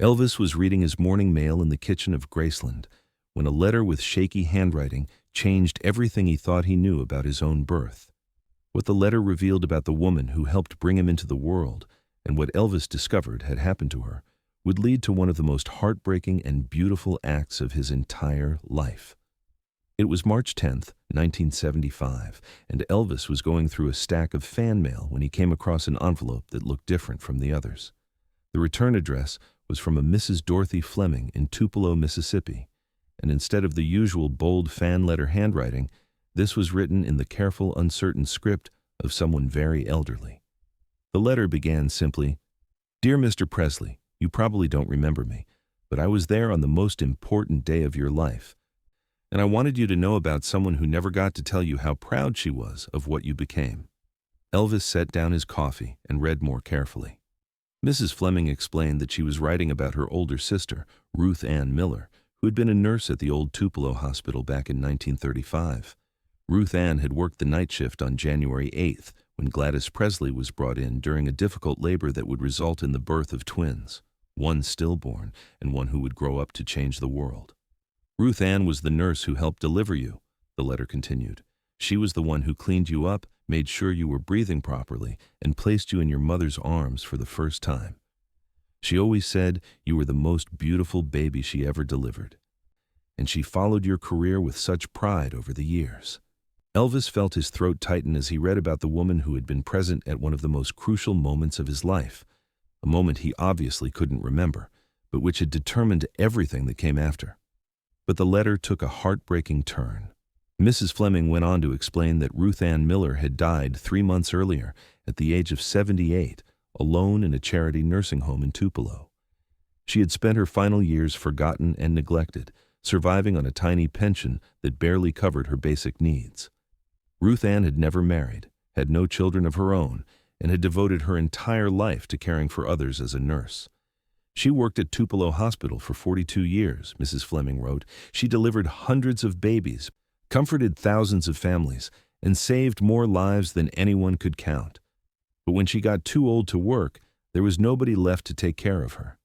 Elvis was reading his morning mail in the kitchen of Graceland when a letter with shaky handwriting changed everything he thought he knew about his own birth. What the letter revealed about the woman who helped bring him into the world and what Elvis discovered had happened to her would lead to one of the most heartbreaking and beautiful acts of his entire life. It was March 10th, 1975, and Elvis was going through a stack of fan mail when he came across an envelope that looked different from the others. The return address was from a Mrs. Dorothy Fleming in Tupelo, Mississippi, and instead of the usual bold fan letter handwriting, this was written in the careful, uncertain script of someone very elderly. The letter began simply, "Dear Mr. Presley, you probably don't remember me, but I was there on the most important day of your life, and I wanted you to know about someone who never got to tell you how proud she was of what you became." Elvis set down his coffee and read more carefully. Mrs. Fleming explained that she was writing about her older sister, Ruth Anne Miller, who had been a nurse at the old Tupelo hospital back in 1935. Ruth Ann had worked the night shift on January 8th when Gladys Presley was brought in during a difficult labor that would result in the birth of twins, one stillborn and one who would grow up to change the world. "Ruth Ann was the nurse who helped deliver you," the letter continued. "She was the one who cleaned you up, made sure you were breathing properly, and placed you in your mother's arms for the first time. She always said you were the most beautiful baby she ever delivered. And she followed your career with such pride over the years." Elvis felt his throat tighten as he read about the woman who had been present at one of the most crucial moments of his life, a moment he obviously couldn't remember, but which had determined everything that came after. But the letter took a heartbreaking turn. Mrs. Fleming went on to explain that Ruth Anne Miller had died 3 months earlier at the age of 78, alone in a charity nursing home in Tupelo. She had spent her final years forgotten and neglected, surviving on a tiny pension that barely covered her basic needs. Ruth Ann had never married, had no children of her own, and had devoted her entire life to caring for others as a nurse. She worked at Tupelo Hospital for 42 years, Mrs. Fleming wrote. She delivered hundreds of babies, comforted thousands of families, and saved more lives than anyone could count. But when she got too old to work, there was nobody left to take care of her.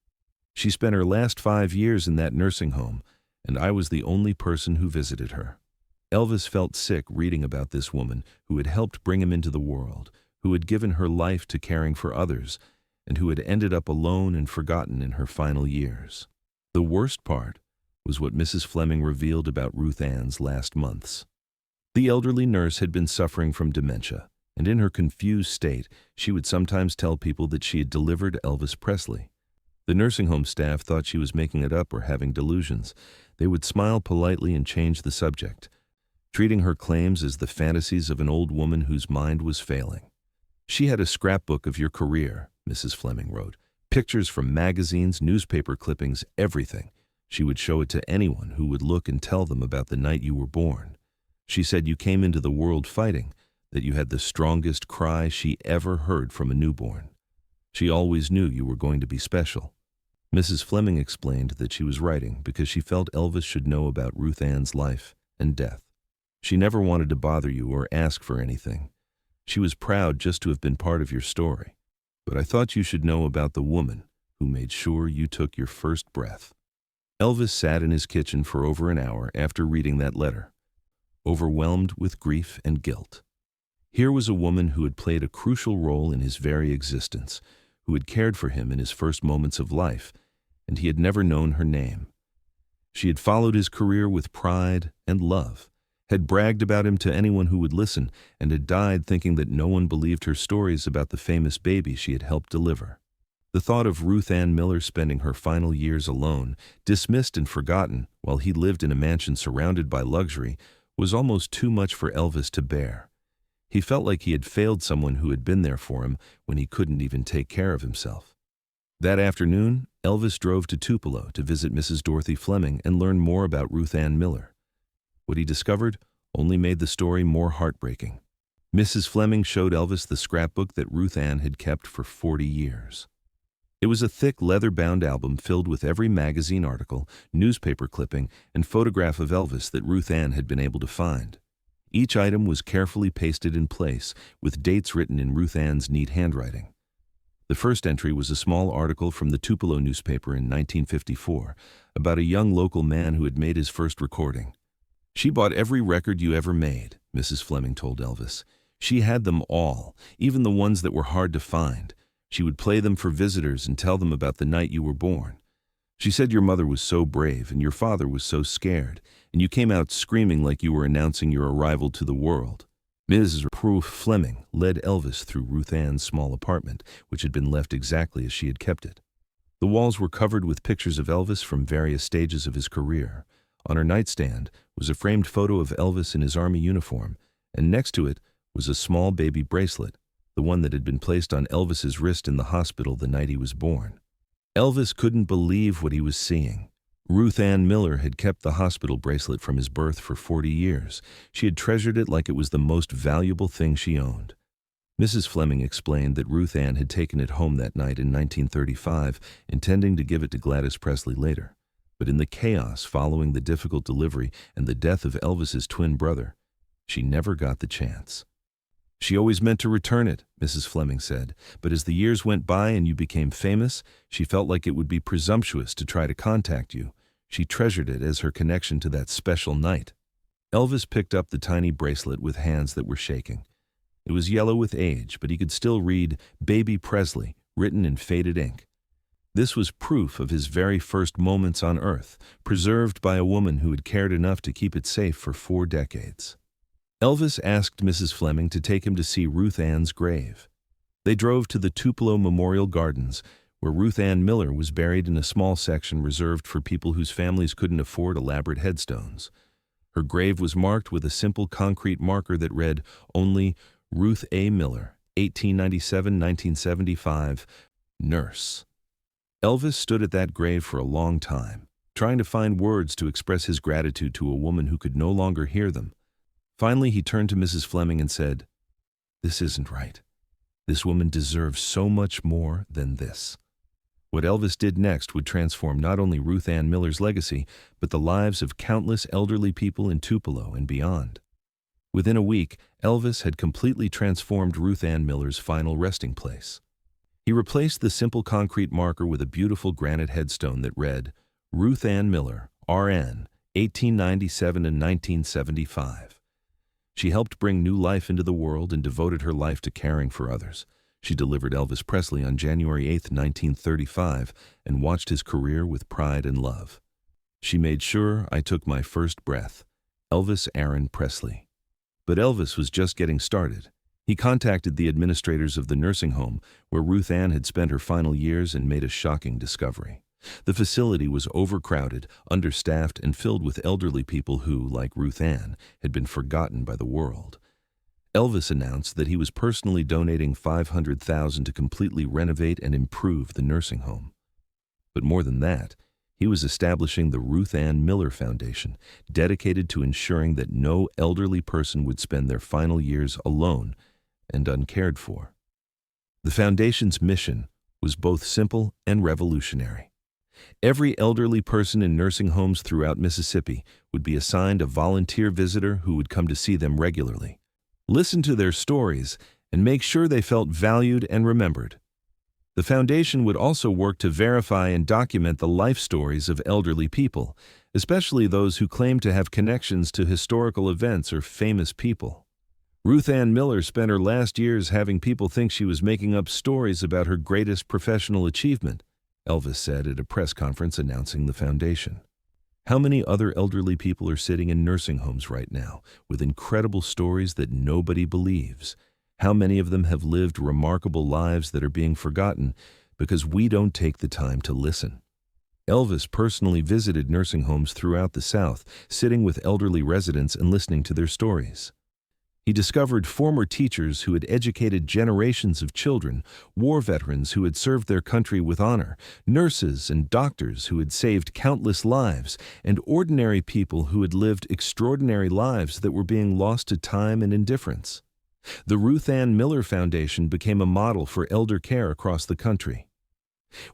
She spent her last 5 years in that nursing home, and I was the only person who visited her. Elvis felt sick reading about this woman who had helped bring him into the world, who had given her life to caring for others, and who had ended up alone and forgotten in her final years. The worst part was what Mrs. Fleming revealed about Ruth Ann's last months. The elderly nurse had been suffering from dementia, and in her confused state, she would sometimes tell people that she had delivered Elvis Presley. The nursing home staff thought she was making it up or having delusions. They would smile politely and change the subject, treating her claims as the fantasies of an old woman whose mind was failing. "She had a scrapbook of your career," Mrs. Fleming wrote. "Pictures from magazines, newspaper clippings, everything. She would show it to anyone who would look and tell them about the night you were born. She said you came into the world fighting, that you had the strongest cry she ever heard from a newborn. She always knew you were going to be special." Mrs. Fleming explained that she was writing because she felt Elvis should know about Ruth Ann's life and death. "She never wanted to bother you or ask for anything. She was proud just to have been part of your story. But I thought you should know about the woman who made sure you took your first breath." Elvis sat in his kitchen for over an hour after reading that letter, overwhelmed with grief and guilt. Here was a woman who had played a crucial role in his very existence, who had cared for him in his first moments of life, and he had never known her name. She had followed his career with pride and love, had bragged about him to anyone who would listen, and had died thinking that no one believed her stories about the famous baby she had helped deliver. The thought of Ruth Anne Miller spending her final years alone, dismissed and forgotten, while he lived in a mansion surrounded by luxury, was almost too much for Elvis to bear. He felt like he had failed someone who had been there for him when he couldn't even take care of himself. That afternoon, Elvis drove to Tupelo to visit Mrs. Dorothy Fleming and learn more about Ruth Anne Miller. What he discovered only made the story more heartbreaking. Mrs. Fleming showed Elvis the scrapbook that Ruth Ann had kept for 40 years. It was a thick leather-bound album filled with every magazine article, newspaper clipping, and photograph of Elvis that Ruth Ann had been able to find. Each item was carefully pasted in place, with dates written in Ruth Ann's neat handwriting. The first entry was a small article from the Tupelo newspaper in 1954 about a young local man who had made his first recording. "She bought every record you ever made," Mrs. Fleming told Elvis. "She had them all, even the ones that were hard to find. She would play them for visitors and tell them about the night you were born. She said your mother was so brave and your father was so scared, and you came out screaming like you were announcing your arrival to the world." Mrs. Ruth Fleming led Elvis through Ruth Ann's small apartment, which had been left exactly as she had kept it. The walls were covered with pictures of Elvis from various stages of his career. On her nightstand was a framed photo of Elvis in his army uniform, and next to it was a small baby bracelet, the one that had been placed on Elvis's wrist in the hospital the night he was born. Elvis couldn't believe what he was seeing. Ruth Anne Miller had kept the hospital bracelet from his birth for 40 years. She had treasured it like it was the most valuable thing she owned. Mrs. Fleming explained that Ruth Ann had taken it home that night in 1935, intending to give it to Gladys Presley later. But in the chaos following the difficult delivery and the death of Elvis's twin brother, she never got the chance. "She always meant to return it," Mrs. Fleming said, "but as the years went by and you became famous, she felt like it would be presumptuous to try to contact you. She treasured it as her connection to that special night." Elvis picked up the tiny bracelet with hands that were shaking. It was yellow with age, but he could still read "Baby Presley" written in faded ink. This was proof of his very first moments on Earth, preserved by a woman who had cared enough to keep it safe for 4 decades. Elvis asked Mrs. Fleming to take him to see Ruth Ann's grave. They drove to the Tupelo Memorial Gardens, where Ruth Anne Miller was buried in a small section reserved for people whose families couldn't afford elaborate headstones. Her grave was marked with a simple concrete marker that read only Ruth A. Miller, 1897-1975, nurse. Elvis stood at that grave for a long time, trying to find words to express his gratitude to a woman who could no longer hear them. Finally, he turned to Mrs. Fleming and said, "This isn't right. This woman deserves so much more than this." What Elvis did next would transform not only Ruth Anne Miller's legacy, but the lives of countless elderly people in Tupelo and beyond. Within a week, Elvis had completely transformed Ruth Anne Miller's final resting place. He replaced the simple concrete marker with a beautiful granite headstone that read, Ruth Anne Miller, R.N., 1897 and 1975. She helped bring new life into the world and devoted her life to caring for others. She delivered Elvis Presley on January 8, 1935, and watched his career with pride and love. "She made sure I took my first breath." Elvis Aaron Presley. But Elvis was just getting started. He contacted the administrators of the nursing home where Ruth Ann had spent her final years and made a shocking discovery. The facility was overcrowded, understaffed, and filled with elderly people who, like Ruth Ann, had been forgotten by the world. Elvis announced that he was personally donating $500,000 to completely renovate and improve the nursing home. But more than that, he was establishing the Ruth Anne Miller Foundation, dedicated to ensuring that no elderly person would spend their final years alone and uncared for. The foundation's mission was both simple and revolutionary. Every elderly person in nursing homes throughout Mississippi would be assigned a volunteer visitor who would come to see them regularly, listen to their stories, and make sure they felt valued and remembered. The foundation would also work to verify and document the life stories of elderly people, especially those who claimed to have connections to historical events or famous people. Ruth Anne Miller spent her last years having people think she was making up stories about her greatest professional achievement, Elvis said at a press conference announcing the foundation. How many other elderly people are sitting in nursing homes right now with incredible stories that nobody believes? How many of them have lived remarkable lives that are being forgotten because we don't take the time to listen? Elvis personally visited nursing homes throughout the South, sitting with elderly residents and listening to their stories. He discovered former teachers who had educated generations of children, war veterans who had served their country with honor, nurses and doctors who had saved countless lives, and ordinary people who had lived extraordinary lives that were being lost to time and indifference. The Ruth Anne Miller Foundation became a model for elder care across the country.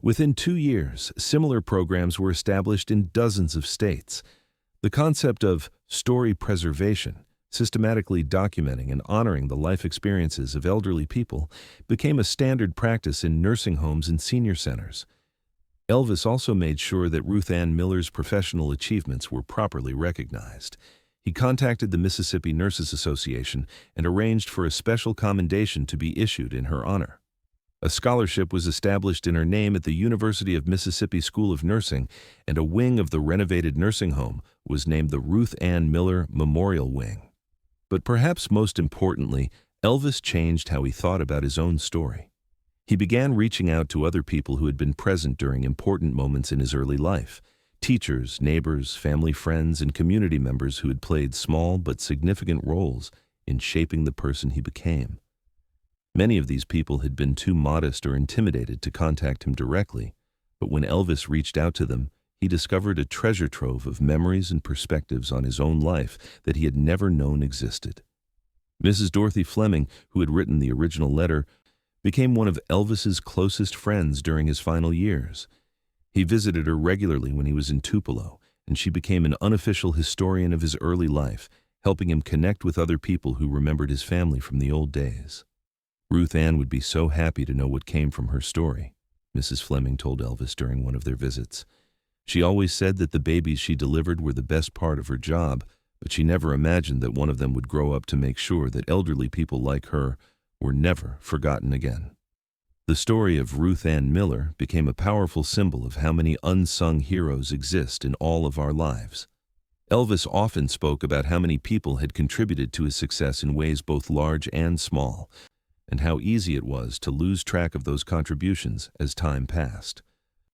Within 2 years, similar programs were established in dozens of states. The concept of story preservation, Systematically documenting and honoring the life experiences of elderly people became a standard practice in nursing homes and senior centers. Elvis also made sure that Ruth Anne Miller's professional achievements were properly recognized. He contacted the Mississippi Nurses Association and arranged for a special commendation to be issued in her honor. A scholarship was established in her name at the University of Mississippi School of Nursing, and a wing of the renovated nursing home was named the Ruth Anne Miller Memorial Wing. But perhaps most importantly, Elvis changed how he thought about his own story. He began reaching out to other people who had been present during important moments in his early life: teachers, neighbors, family friends, and community members who had played small but significant roles in shaping the person he became. Many of these people had been too modest or intimidated to contact him directly, but when Elvis reached out to them, he discovered a treasure trove of memories and perspectives on his own life that he had never known existed. Mrs. Dorothy Fleming, who had written the original letter, became one of Elvis's closest friends during his final years. He visited her regularly when he was in Tupelo, and she became an unofficial historian of his early life, helping him connect with other people who remembered his family from the old days. Ruth Ann would be so happy to know what came from her story, Mrs. Fleming told Elvis during one of their visits. She always said that the babies she delivered were the best part of her job, but she never imagined that one of them would grow up to make sure that elderly people like her were never forgotten again. The story of Ruth Anne Miller became a powerful symbol of how many unsung heroes exist in all of our lives. Elvis often spoke about how many people had contributed to his success in ways both large and small, and how easy it was to lose track of those contributions as time passed.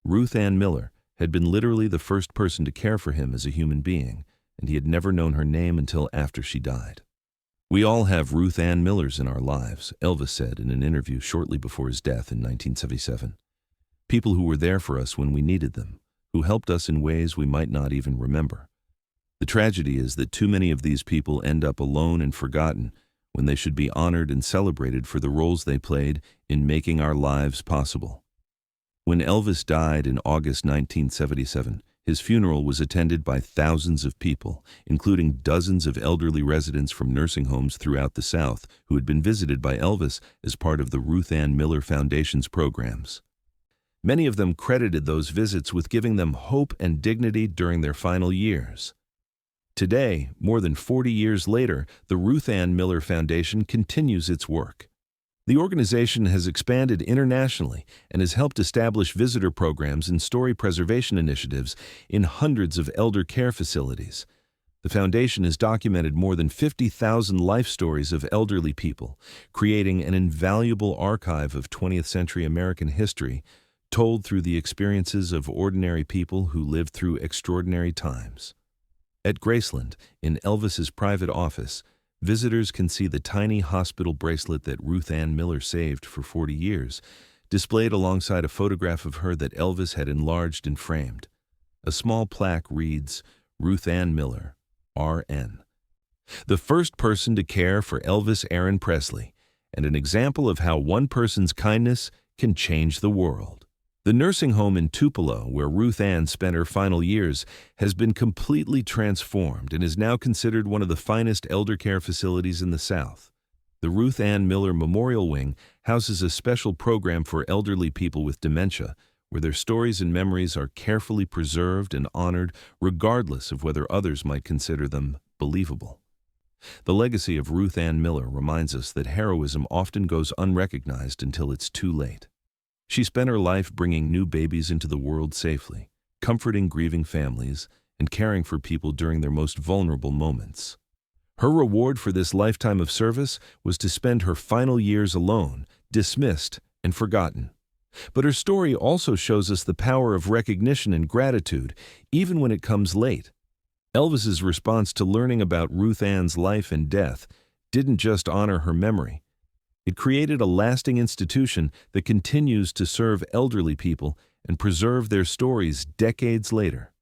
Ruth Anne Miller had been literally the first person to care for him as a human being, and he had never known her name until after she died. "We all have Ruth Anne Millers in our lives," Elvis said in an interview shortly before his death in 1977. "People who were there for us when we needed them, who helped us in ways we might not even remember. The tragedy is that too many of these people end up alone and forgotten when they should be honored and celebrated for the roles they played in making our lives possible." When Elvis died in August 1977, his funeral was attended by thousands of people, including dozens of elderly residents from nursing homes throughout the South who had been visited by Elvis as part of the Ruth Anne Miller Foundation's programs. Many of them credited those visits with giving them hope and dignity during their final years. Today, more than 40 years later, the Ruth Anne Miller Foundation continues its work. The organization has expanded internationally and has helped establish visitor programs and story preservation initiatives in hundreds of elder care facilities. The foundation has documented more than 50,000 life stories of elderly people, creating an invaluable archive of 20th century American history told through the experiences of ordinary people who lived through extraordinary times. At Graceland, in Elvis's private office, visitors can see the tiny hospital bracelet that Ruth Anne Miller saved for 40 years, displayed alongside a photograph of her that Elvis had enlarged and framed. A small plaque reads, "Ruth Anne Miller, R.N." The first person to care for Elvis Aaron Presley, and an example of how one person's kindness can change the world. The nursing home in Tupelo, where Ruth Ann spent her final years, has been completely transformed and is now considered one of the finest elder care facilities in the South. The Ruth Anne Miller Memorial Wing houses a special program for elderly people with dementia, where their stories and memories are carefully preserved and honored, regardless of whether others might consider them believable. The legacy of Ruth Anne Miller reminds us that heroism often goes unrecognized until it's too late. She spent her life bringing new babies into the world safely, comforting grieving families, and caring for people during their most vulnerable moments. Her reward for this lifetime of service was to spend her final years alone, dismissed and forgotten. But her story also shows us the power of recognition and gratitude, even when it comes late. Elvis's response to learning about Ruth Ann's life and death didn't just honor her memory. It created a lasting institution that continues to serve elderly people and preserve their stories decades later.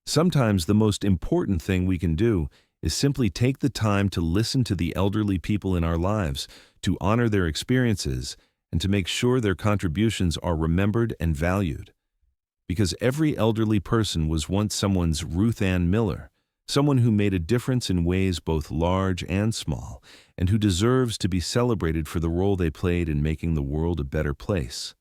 Sometimes the most important thing we can do is simply take the time to listen to the elderly people in our lives, to honor their experiences, and to make sure their contributions are remembered and valued. Because every elderly person was once someone's Ruth Anne Miller, someone who made a difference in ways both large and small, and who deserves to be celebrated for the role they played in making the world a better place.